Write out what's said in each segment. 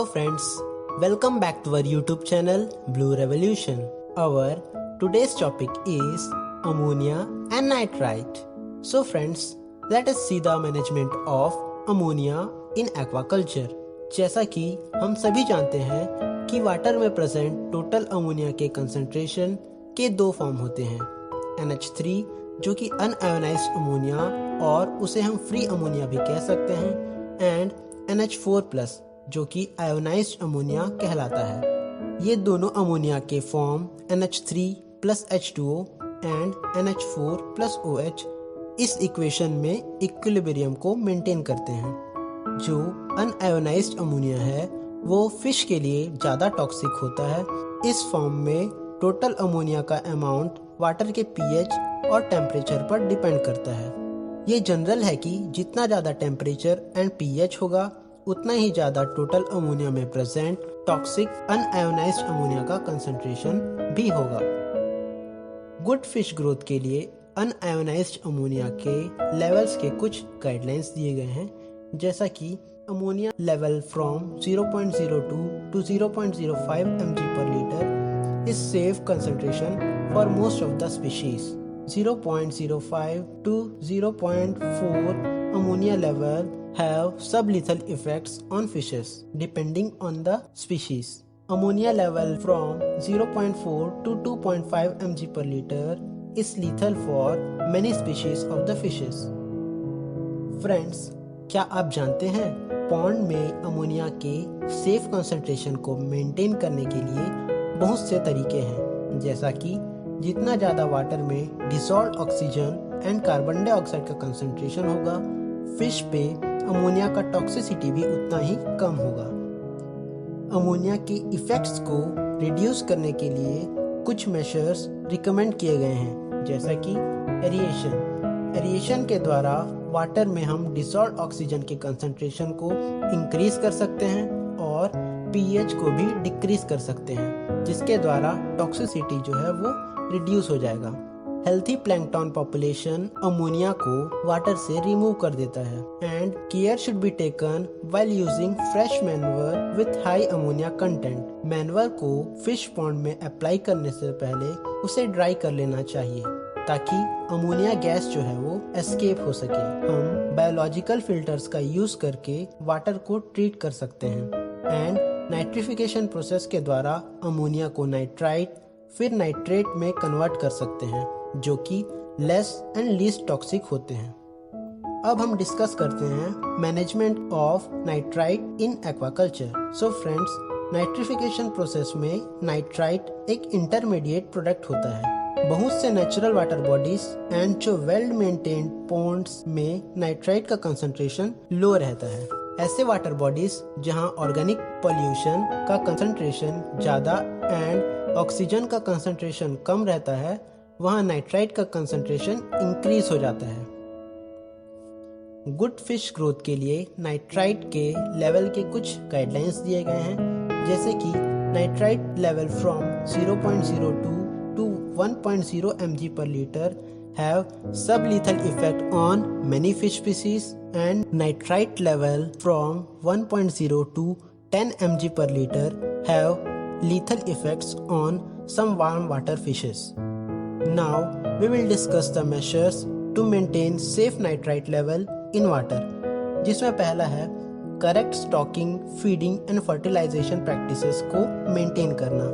Hello friends, welcome back to our YouTube channel Blue Revolution. Our today's topic is ammonia and nitrite. So friends, let us see the management of ammonia in aquaculture. जैसा कि हम सभी जानते हैं कि water में present total ammonia के concentration के दो फॉर्म होते हैं, NH3 जो कि अनआयोनाइज्ड अमोनिया और उसे हम फ्री अमोनिया भी कह सकते हैं, एंड NH4+ जो कि आयोनाइज्ड अमोनिया कहलाता है। ये दोनों अमोनिया के फॉर्म NH3+H2O एंड NH4+OH इस इक्वेशन में इक्विलिब्रियम को मेंटेन करते हैं। जो अनआयोनाइज्ड अमोनिया है वो फिश के लिए ज़्यादा टॉक्सिक होता है। इस फॉर्म में टोटल अमोनिया का अमाउंट वाटर के pH और टेम्परेचर पर डिपेंड करता है। ये जनरल है कि जितना ज़्यादा टेम्परेचर एंड pH होगा उतना ही ज़्यादा टोटल अमोनिया में प्रेजेंट टॉक्सिक अनआयोनाइज्ड अमोनिया का कंसंट्रेशन भी होगा। गुड फिश ग्रोथ के लिए अनआयोनाइज्ड अमोनिया के लेवल्स के कुछ गाइडलाइंस दिए गए हैं, जैसा कि ammonia level from 0.02 to 0.05 mg per liter is safe concentration for most of the species. 0.05 to 0.4 ammonia level have sublethal effects on fishes depending on the species. Ammonia level from 0.4 to 2.5 mg per liter is lethal for many species of the fishes. Friends, क्या आप जानते हैं pond में ammonia के safe concentration को maintain करने के लिए बहुत से तरीके हैं, जैसा कि जितना ज़्यादा वाटर में dissolved oxygen and carbon dioxide का कंसंट्रेशन होगा, फिश पे अमोनिया का टॉक्सिसिटी भी उतना ही कम होगा। अमोनिया के इफ़ेक्ट्स को रिड्यूस करने के लिए कुछ मेजर्स रिकमेंड किए गए हैं, जैसा कि एरिएशन के द्वारा वाटर में हम डिसॉल्व्ड ऑक्सीजन के कंसंट्रेशन को इंक्रीज कर सकते हैं और pH को भी डिक्रीज कर सकते हैं, जिसके द्वारा टॉक्सिसिटी जो है वो रिड्यूस हो जाएगा। हेल्थी प्लैंकटन पॉपुलेशन अमोनिया को वाटर से रिमूव कर देता है and care should be taken while using fresh manure with high ammonia content. Manure को फिश पॉन्ड में अप्लाई करने से पहले उसे ड्राई कर लेना चाहिए ताकि अमोनिया गैस जो है वो एस्केप हो सके। हम बायोलॉजिकल फिल्टर्स का यूज करके वाटर को ट्रीट कर सकते हैं एंड नाइट्रिफिकेशन प्रोसेस के द्वारा अमोनिया को नाइट्राइट फिर नाइट्रेट में कन्वर्ट कर सकते हैं, जो कि लेस एंड लीस्ट टॉक्सिक होते हैं। अब हम डिस्कस करते हैं management of nitrite in aquaculture. So friends, nitrification process में नाइट्राइट एक इंटरमीडिएट प्रोडक्ट होता है। बहुत से नेचुरल वाटर बॉडीज एंड जो वेल मेंटेन्ड पॉन्ड्स में नाइट्राइट का कंसंट्रेशन लो रहता है। ऐसे वाटर बॉडीज जहां ऑर्गेनिक पॉल्यूशन का कंसंट्रेशन ज़्यादा एंड ऑक्सीजन का कंसंट्रेशन कम रहता है, वहां नाइट्राइट का कंसंट्रेशन इंक्रीज हो जाता है। गुड फिश ग्रोथ के लिए नाइट्राइट के लेवल के कुछ गाइडलाइंस दिए गए हैं, जैसे कि nitrite level from 0.02 to 1.0 mg per liter have sublethal effect on many fish species, and nitrite level from 1.0 to 10 mg per liter have lethal effects on some warm water fishes. Now we will discuss the measures to maintain safe nitrite level in water, जिसमें पहला है correct stocking, feeding and fertilization practices को maintain करना।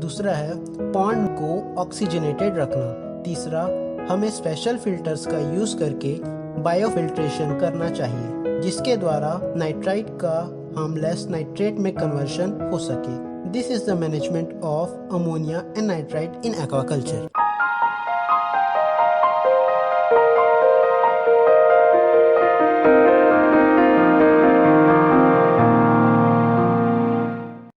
दूसरा है pond को oxygenated रखना। तीसरा, हमें स्पेशल फिल्टर्स का यूज करके बायोफिल्ट्रेशन करना चाहिए, जिसके द्वारा नाइट्राइट का हार्मलेस नाइट्रेट में कन्वर्शन हो सके। This is the management of ammonia and nitrite in aquaculture.